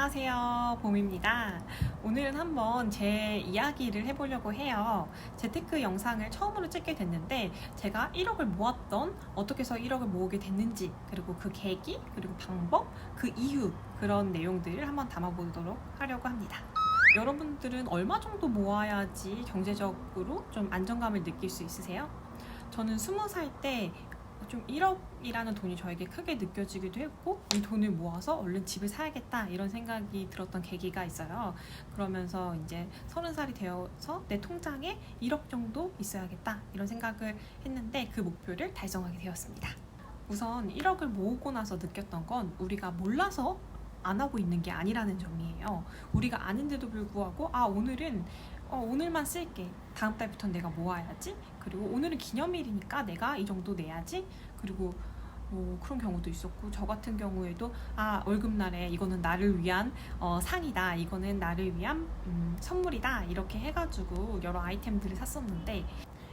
안녕하세요, 봄입니다. 오늘은 한번 제 이야기를 해보려고 해요. 재테크 영상을 처음으로 찍게 됐는데 제가 1억을 모았던, 어떻게 해서 1억을 모으게 됐는지, 그리고 그 계기, 그리고 방법, 그 이유, 그런 내용들을 한번 담아보도록 하려고 합니다. 여러분들은 얼마 정도 모아야지 경제적으로 좀 안정감을 느낄 수 있으세요? 저는 20살 때 좀 1억이라는 돈이 저에게 크게 느껴지기도 했고, 이 돈을 모아서 얼른 집을 사야겠다 이런 생각이 들었던 계기가 있어요. 그러면서 이제 30살이 되어서 내 통장에 1억 정도 있어야겠다 이런 생각을 했는데 그 목표를 달성하게 되었습니다. 우선 1억을 모으고 나서 느꼈던 건 우리가 몰라서 안 하고 있는 게 아니라는 점이에요. 우리가 아는데도 불구하고 오늘만 쓸게, 다음 달부터는 내가 모아야지, 그리고 오늘은 기념일이니까 내가 이 정도 내야지, 그리고 그런 경우도 있었고, 저 같은 경우에도 월급날에 이거는 나를 위한 상이다, 이거는 나를 위한 선물이다, 이렇게 해가지고 여러 아이템들을 샀었는데,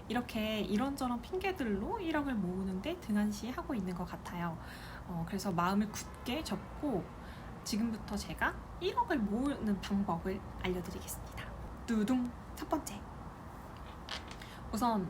이렇게 이런저런 핑계들로 1억을 모으는데 등한시하고 있는 것 같아요. 그래서 마음을 굳게 접고 지금부터 제가 1억을 모으는 방법을 알려드리겠습니다. 두둥! 첫 번째, 우선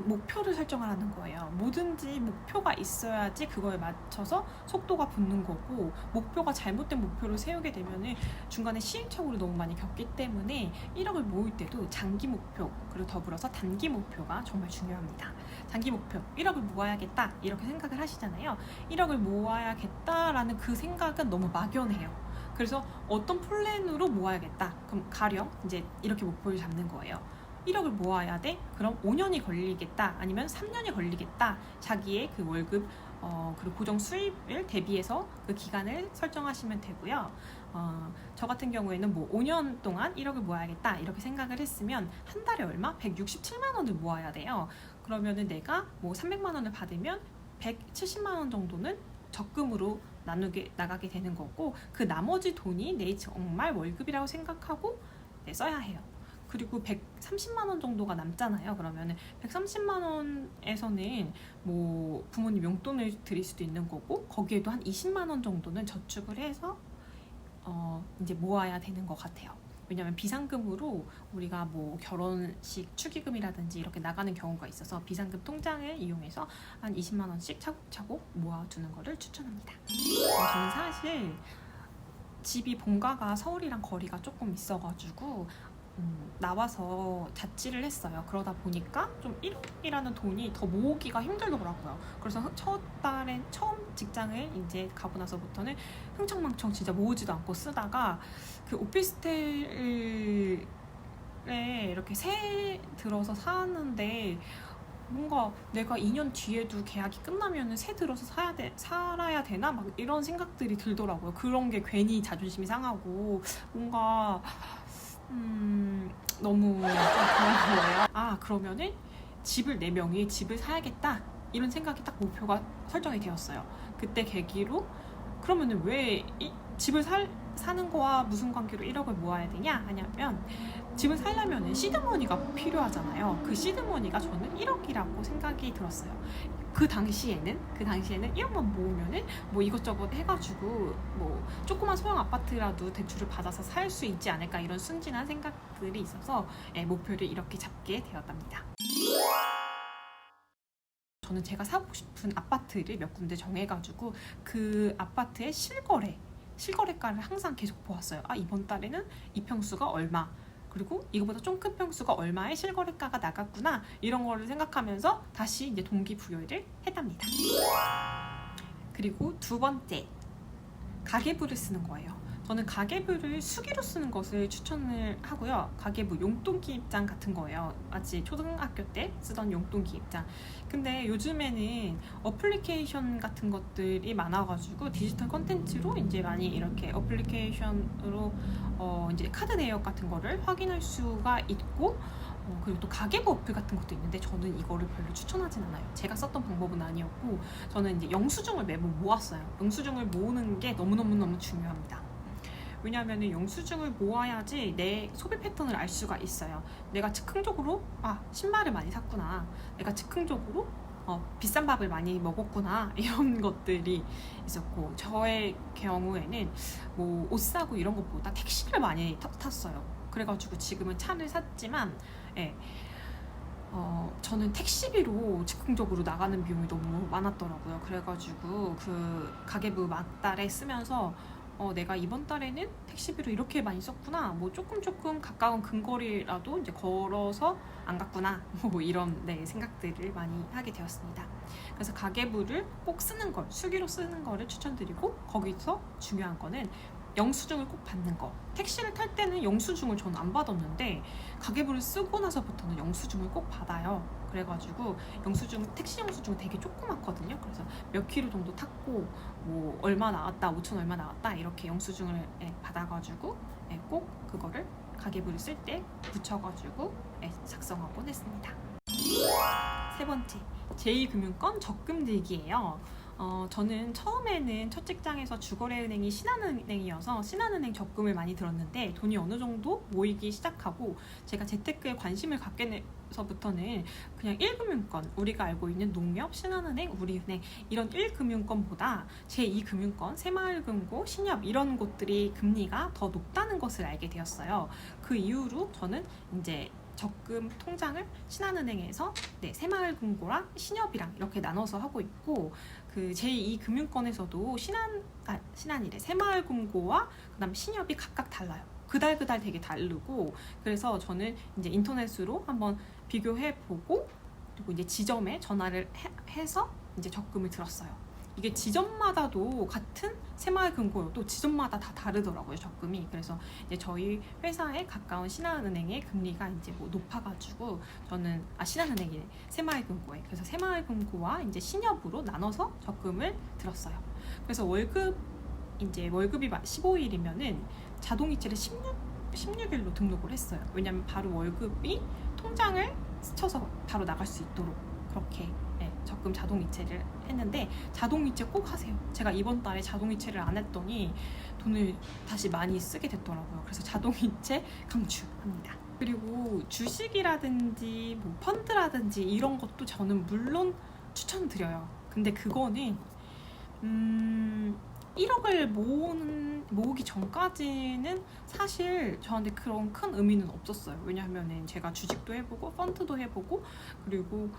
목표를 설정하라는 거예요. 뭐든지 목표가 있어야지 그거에 맞춰서 속도가 붙는 거고, 목표가 잘못된 목표를 세우게 되면 중간에 시행착오를 너무 많이 겪기 때문에 1억을 모을 때도 장기 목표, 그리고 더불어서 단기 목표가 정말 중요합니다. 장기 목표, 1억을 모아야겠다 이렇게 생각을 하시잖아요. 1억을 모아야겠다라는 그 생각은 너무 막연해요. 그래서 어떤 플랜으로 모아야겠다, 그럼 가령 이제 이렇게 목표를 잡는 거예요. 1억을 모아야 돼? 그럼 5년이 걸리겠다, 아니면 3년이 걸리겠다. 자기의 그 월급 그리고 고정 수입을 대비해서 그 기간을 설정하시면 되고요. 저 같은 경우에는 5년 동안 1억을 모아야겠다 이렇게 생각을 했으면 한 달에 얼마? 167만 원을 모아야 돼요. 그러면은 내가 300만 원을 받으면 170만 원 정도는 적금으로 나가게 되는 거고, 그 나머지 돈이 내 정말 월급이라고 생각하고 써야 해요. 그리고 130만 원 정도가 남잖아요. 그러면은 130만 원에서는 부모님 용돈을 드릴 수도 있는 거고, 거기에도 한 20만 원 정도는 저축을 해서 이제 모아야 되는 것 같아요. 왜냐면 비상금으로 우리가 결혼식 축의금이라든지 이렇게 나가는 경우가 있어서 비상금 통장을 이용해서 한 20만 원씩 차곡차곡 모아두는 거를 추천합니다. 저는 사실 집이 본가가 서울이랑 거리가 조금 있어가지고 나와서 자취를 했어요. 그러다 보니까 좀 1억이라는 돈이 더 모으기가 힘들더라고요. 그래서 처음 직장을 이제 가고 나서부터는 흥청망청 진짜 모으지도 않고 쓰다가 그 오피스텔에 이렇게 새 들어서 사는데, 뭔가 내가 2년 뒤에도 계약이 끝나면 새 들어서 살아야 되나? 막 이런 생각들이 들더라고요. 그런 게 괜히 자존심이 상하고 뭔가 너무 좀 그런 거예요. 그러면은 집을 4명이 집을 사야겠다 이런 생각이 딱 목표가 설정이 되었어요. 그때 계기로 그러면은 왜 집을 사는 거와 무슨 관계로 1억을 모아야 되냐 하냐면, 집을 살려면 시드머니가 필요하잖아요. 그 시드머니가 저는 1억이라고 생각이 들었어요. 그 당시에는 1억만 모으면은 이것저것 해가지고 조그만 소형 아파트라도 대출을 받아서 살 수 있지 않을까, 이런 순진한 생각들이 있어서 목표를 이렇게 잡게 되었답니다. 저는 제가 사고 싶은 아파트를 몇 군데 정해가지고 그 아파트의 실거래가를 항상 계속 보았어요. 이번 달에는 이 평수가 얼마, 그리고 이거보다 좀 큰 평수가 얼마의 실거래가가 나갔구나, 이런 거를 생각하면서 다시 이제 동기부여를 했답니다. 그리고 두 번째, 가계부를 쓰는 거예요. 저는 가계부를 수기로 쓰는 것을 추천을 하고요. 가계부 용돈기입장 같은 거예요. 마치 초등학교 때 쓰던 용돈기입장. 근데 요즘에는 어플리케이션 같은 것들이 많아가지고 디지털 컨텐츠로 이제 많이 이렇게 어플리케이션으로 이제 카드 내역 같은 거를 확인할 수가 있고, 그리고 또 가계부 어플 같은 것도 있는데 저는 이거를 별로 추천하진 않아요. 제가 썼던 방법은 아니었고, 저는 이제 영수증을 매번 모았어요. 영수증을 모으는 게 너무너무 중요합니다. 왜냐하면 영수증을 모아야지 내 소비 패턴을 알 수가 있어요. 내가 즉흥적으로 신발을 많이 샀구나, 내가 즉흥적으로 비싼 밥을 많이 먹었구나 이런 것들이 있었고, 저의 경우에는 뭐 옷 사고 이런 것보다 택시를 많이 탔어요. 그래가지고 지금은 차를 샀지만, 예, 저는 택시비로 즉흥적으로 나가는 비용이 너무 많았더라고요. 그래가지고 그 가계부 막달에 쓰면서 내가 이번 달에는 택시비로 이렇게 많이 썼구나, 뭐 조금 가까운 근거리라도 이제 걸어서 안 갔구나, 뭐 이런 생각들을 많이 하게 되었습니다. 그래서 가계부를 꼭 쓰는 걸, 수기로 쓰는 거를 추천드리고, 거기서 중요한 거는 영수증을 꼭 받는 거. 택시를 탈 때는 영수증을 저는 안 받았는데 가계부를 쓰고 나서부터는 영수증을 꼭 받아요. 그래가지고 택시 영수증은 되게 조그맣거든요. 그래서 몇 킬로 정도 탔고 뭐 얼마 나왔다, 5천 얼마 나왔다, 이렇게 영수증을 받아가지고 꼭 그거를 가계부를 쓸 때 붙여가지고 작성하곤 했습니다. 세 번째, 제2금융권 적금 들기예요. 저는 처음에는 첫 직장에서 주거래은행이 신한은행이어서 신한은행 적금을 많이 들었는데, 돈이 어느 정도 모이기 시작하고 제가 재테크에 관심을 갖게 돼서부터는 그냥 1금융권, 우리가 알고 있는 농협, 신한은행, 우리은행 이런 1금융권보다 제2금융권, 새마을금고, 신협 이런 곳들이 금리가 더 높다는 것을 알게 되었어요. 그 이후로 저는 이제 적금 통장을 신한은행에서 새마을금고랑 신협이랑 이렇게 나눠서 하고 있고, 그 제2금융권에서도 신한이래, 새마을금고와 그다음 신협이 각각 달라요. 그달 되게 다르고, 그래서 저는 이제 인터넷으로 한번 비교해보고, 그리고 이제 지점에 전화를 해서 이제 적금을 들었어요. 이게 지점마다도 같은 새마을금고여도 지점마다 다 다르더라고요, 적금이. 그래서 이제 저희 회사에 가까운 신한은행의 금리가 이제 뭐 높아가지고 저는 신한은행이네, 새마을금고에. 그래서 새마을금고와 이제 신협으로 나눠서 적금을 들었어요. 그래서 월급이 15일이면은 자동이체를 16일로 등록을 했어요. 왜냐면 바로 월급이 통장을 스쳐서 바로 나갈 수 있도록 그렇게 적금 자동이체를 했는데, 자동이체 꼭 하세요. 제가 이번 달에 자동이체를 안 했더니 돈을 다시 많이 쓰게 됐더라고요. 그래서 자동이체 강추합니다. 그리고 주식이라든지 뭐 펀드라든지 이런 것도 저는 물론 추천드려요. 근데 그거는 1억을 모으기 전까지는 사실 저한테 그런 큰 의미는 없었어요. 왜냐하면 제가 주식도 해보고 펀드도 해보고 그리고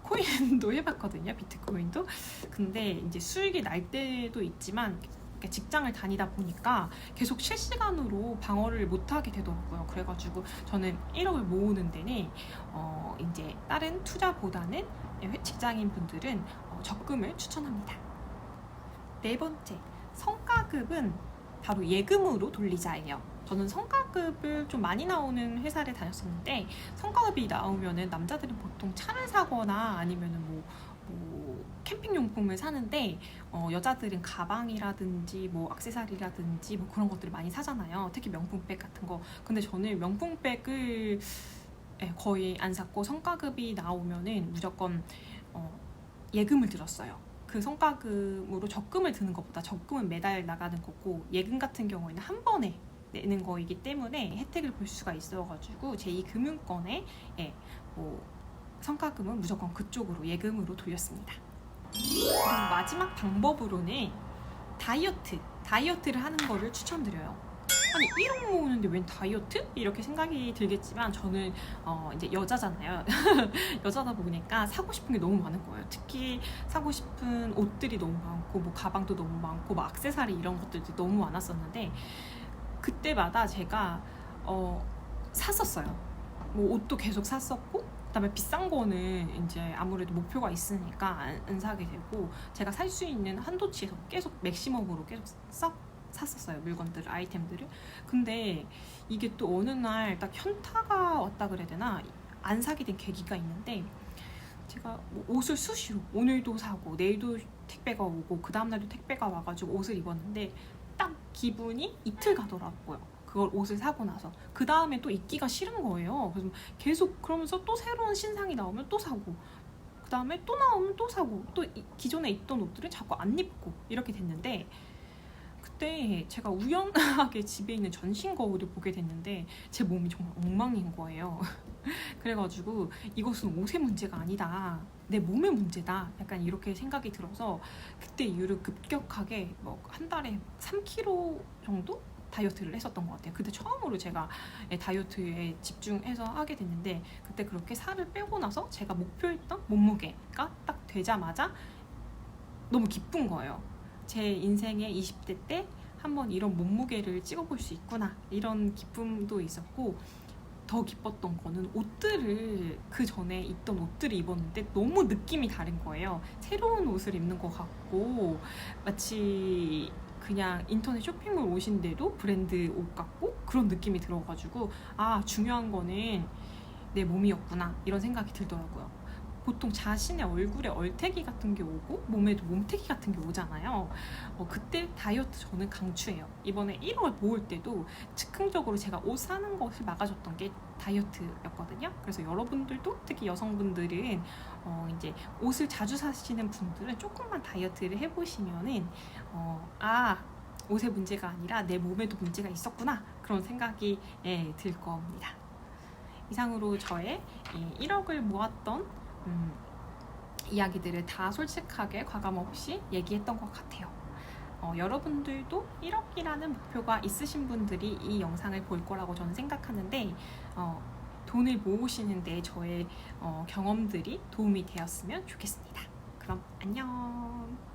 코인도 해봤거든요, 비트코인도. 근데 이제 수익이 날 때도 있지만 직장을 다니다 보니까 계속 실시간으로 방어를 못하게 되더라고요. 그래가지고 저는 1억을 모으는 데는 이제 다른 투자보다는 직장인 분들은 적금을 추천합니다. 네 번째, 성과급은 바로 예금으로 돌리자예요. 저는 성과급을 좀 많이 나오는 회사를 다녔었는데, 성과급이 나오면은 남자들은 보통 차를 사거나 아니면은 뭐 캠핑용품을 사는데, 여자들은 가방이라든지 뭐 액세서리라든지 뭐 그런 것들을 많이 사잖아요. 특히 명품백 같은 거. 근데 저는 명품백을 거의 안 샀고, 성과급이 나오면은 무조건 예금을 들었어요. 그 성과금으로 적금을 드는 것보다, 적금은 매달 나가는 거고 예금 같은 경우에는 한 번에 내는 거이기 때문에 혜택을 볼 수가 있어가지고 제2금융권에 뭐 성과금은 무조건 그쪽으로 예금으로 돌렸습니다. 그리고 마지막 방법으로는 다이어트를 하는 거를 추천드려요. 아니 1억 모으는데 웬 다이어트? 이렇게 생각이 들겠지만 저는 이제 여자잖아요. 여자다 보니까 사고 싶은 게 너무 많은 거예요. 특히 사고 싶은 옷들이 너무 많고 뭐 가방도 너무 많고 뭐 액세서리 이런 것들도 너무 많았었는데, 그때마다 제가 샀었어요. 뭐 옷도 계속 샀었고, 그다음에 비싼 거는 이제 아무래도 목표가 있으니까 안 사게 되고, 제가 살 수 있는 한도치에서 계속 맥시멈으로 계속 샀었어요, 물건들을, 아이템들을. 근데 이게 또 어느 날 딱 현타가 왔다 그래야 되나, 안 사게 된 계기가 있는데, 제가 뭐 옷을 수시로 오늘도 사고 내일도 택배가 오고 그 다음날도 택배가 와가지고 옷을 입었는데 딱 기분이 이틀 가더라고요. 그걸 옷을 사고 나서 그 다음에 또 입기가 싫은 거예요. 그래서 계속 그러면서 또 새로운 신상이 나오면 또 사고, 그 다음에 또 나오면 또 사고, 또 기존에 입던 옷들을 자꾸 안 입고 이렇게 됐는데, 그때 제가 우연하게 집에 있는 전신 거울을 보게 됐는데 제 몸이 정말 엉망인 거예요. 그래가지고 이것은 옷의 문제가 아니다, 내 몸의 문제다 약간 이렇게 생각이 들어서 그때 이후로 급격하게 뭐 한 달에 3kg 정도 다이어트를 했었던 것 같아요. 그때 처음으로 제가 다이어트에 집중해서 하게 됐는데 그때 그렇게 살을 빼고 나서 제가 목표했던 몸무게가 딱 되자마자 너무 기쁜 거예요. 제 인생의 20대 때 한번 이런 몸무게를 찍어볼 수 있구나 이런 기쁨도 있었고 더 기뻤던 거는 옷들을 그 전에 입던 옷들을 입었는데 너무 느낌이 다른 거예요. 새로운 옷을 입는 것 같고 마치 그냥 인터넷 쇼핑몰 옷인데도 브랜드 옷 같고 그런 느낌이 들어가지고 아 중요한 거는 내 몸이었구나 이런 생각이 들더라고요. 보통 자신의 얼굴에 얼태기 같은 게 오고 몸에도 몸태기 같은 게 오잖아요. 그때 다이어트 저는 강추해요. 이번에 1월 모을 때도 즉흥적으로 제가 옷 사는 것을 막아줬던 게 다이어트였거든요. 그래서 여러분들도 특히 여성분들은 이제 옷을 자주 사시는 분들은 조금만 다이어트를 해보시면은 옷의 문제가 아니라 내 몸에도 문제가 있었구나 그런 생각이 들 겁니다. 이상으로 저의 1억을 모았던 이야기들을 다 솔직하게 과감 없이 얘기했던 것 같아요. 여러분들도 1억이라는 목표가 있으신 분들이 이 영상을 볼 거라고 저는 생각하는데 돈을 모으시는데 저의 경험들이 도움이 되었으면 좋겠습니다. 그럼 안녕.